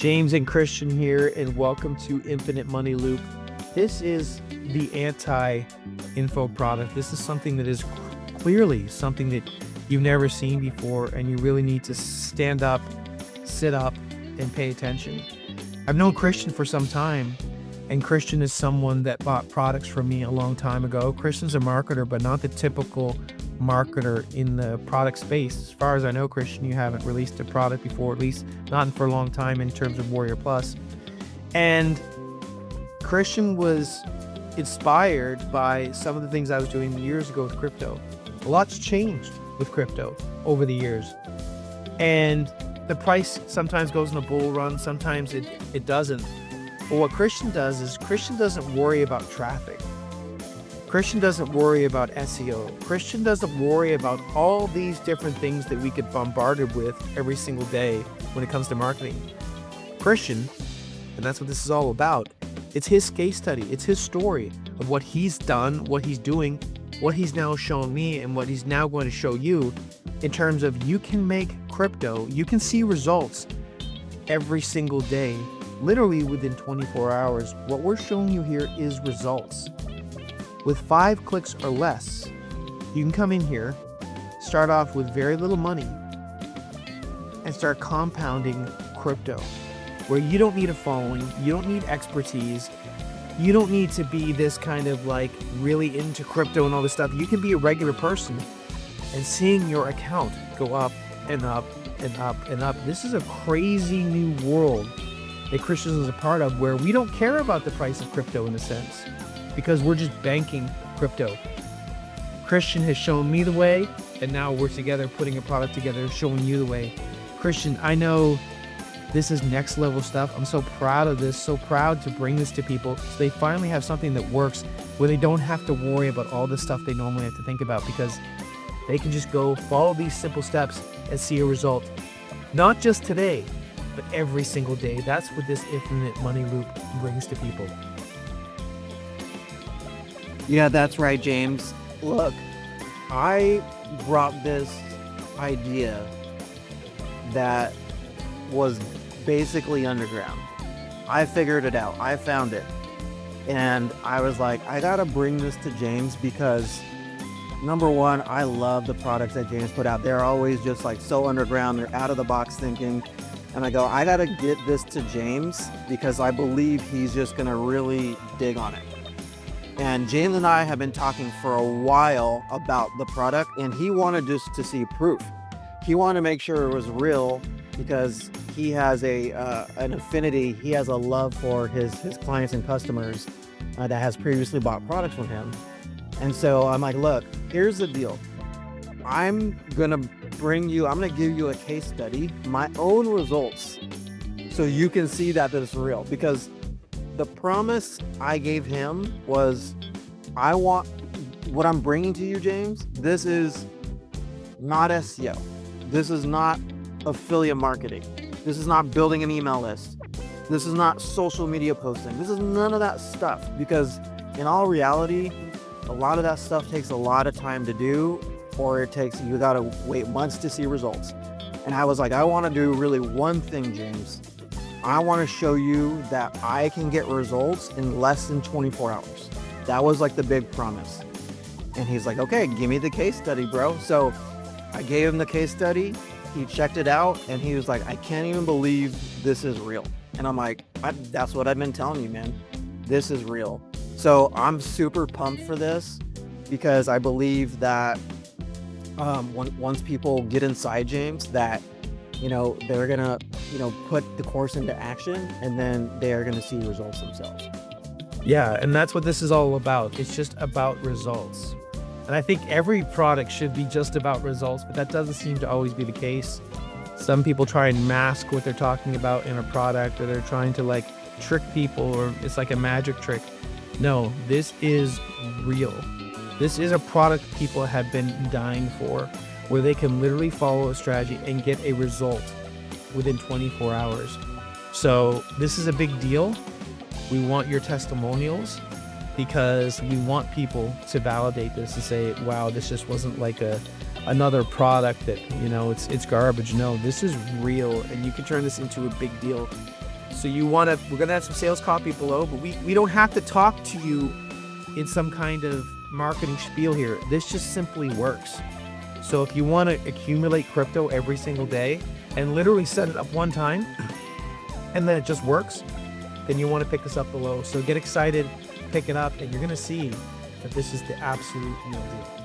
James and Christian here, and welcome to Infinite Money Loop. This is the anti-info product. This is something that is clearly something that you've never seen before, and you really need to stand up, sit up, and pay attention. I've known Christian for some time, and Christian is someone that bought products from me a long time ago. Christian's a marketer, but not the typical marketer in the product space. As far as I know, Christian, you haven't released a product before, at least not for a long time in terms of Warrior Plus. And Christian was inspired by some of the things I was doing years ago with crypto. A lot's changed with crypto over the years. And the price sometimes goes in a bull run, sometimes it doesn't. But what Christian does is Christian doesn't worry about traffic. Christian doesn't worry about SEO. Christian doesn't worry about all these different things that we get bombarded with every single day when it comes to marketing. Christian, and that's what this is all about, it's his case study. It's his story of what he's done, what he's doing, what he's now shown me, and what he's now going to show you in terms of you can make crypto, you can see results every single day, literally within 24 hours. What we're showing you here is results. With 5 clicks or less, you can come in here, start off with very little money, and start compounding crypto, where you don't need a following, you don't need expertise, you don't need to be this kind of like really into crypto and all this stuff. You can be a regular person and seeing your account go up and up and up and up. This is a crazy new world that Christian is a part of, where we don't care about the price of crypto in a sense, because we're just banking crypto. Christian has shown me the way, and now we're together putting a product together, showing you the way. Christian, I know this is next level stuff. I'm so proud of this, so proud to bring this to people so they finally have something that works, where they don't have to worry about all the stuff they normally have to think about, because they can just go follow these simple steps and see a result. Not just today, but every single day. That's what this Infinite Money Loop brings to people. Yeah, that's right, James. Look, I brought this idea that was basically underground. I figured it out. I found it. And I was like, I gotta bring this to James because, number one, I love the products that James put out. They're always just like so underground. They're out of the box thinking. And I go, I gotta get this to James because I believe he's just gonna really dig on it. And James and I have been talking for a while about the product, and he wanted just to see proof. He wanted to make sure it was real because he has an affinity. He has a love for his clients and customers that has previously bought products from him. And so I'm like, look, here's the deal. I'm gonna give you a case study, my own results, so you can see that it's real. Because the promise I gave him was, I want what I'm bringing to you, James. This is not SEO. This is not affiliate marketing. This is not building an email list. This is not social media posting. This is none of that stuff, because in all reality, a lot of that stuff takes a lot of time to do, or you gotta wait months to see results. And I was like, I want to do really one thing, James. I want to show you that I can get results in less than 24 hours. That was like the big promise. And he's like, okay, give me the case study, bro. So I gave him the case study. He checked it out and he was like, I can't even believe this is real. And I'm like, that's what I've been telling you, man. This is real. So I'm super pumped for this because I believe that once people get inside James, that they're gonna put the course into action, and then they're gonna see results themselves. Yeah, and that's what this is all about. It's just about results. And I think every product should be just about results, but that doesn't seem to always be the case. Some people try and mask what they're talking about in a product, or they're trying to like trick people, or it's like a magic trick. No, this is real. This is a product people have been dying for, where they can literally follow a strategy and get a result within 24 hours. So this is a big deal. We want your testimonials because we want people to validate this and say, wow, this just wasn't like another product that, it's garbage. No, this is real, and you can turn this into a big deal So we're gonna have some sales copy below, but we don't have to talk to you in some kind of marketing spiel here. This just simply works. So if you want to accumulate crypto every single day and literally set it up one time and then it just works, then you want to pick this up below. So get excited, pick it up, and you're gonna see that this is the absolute real deal.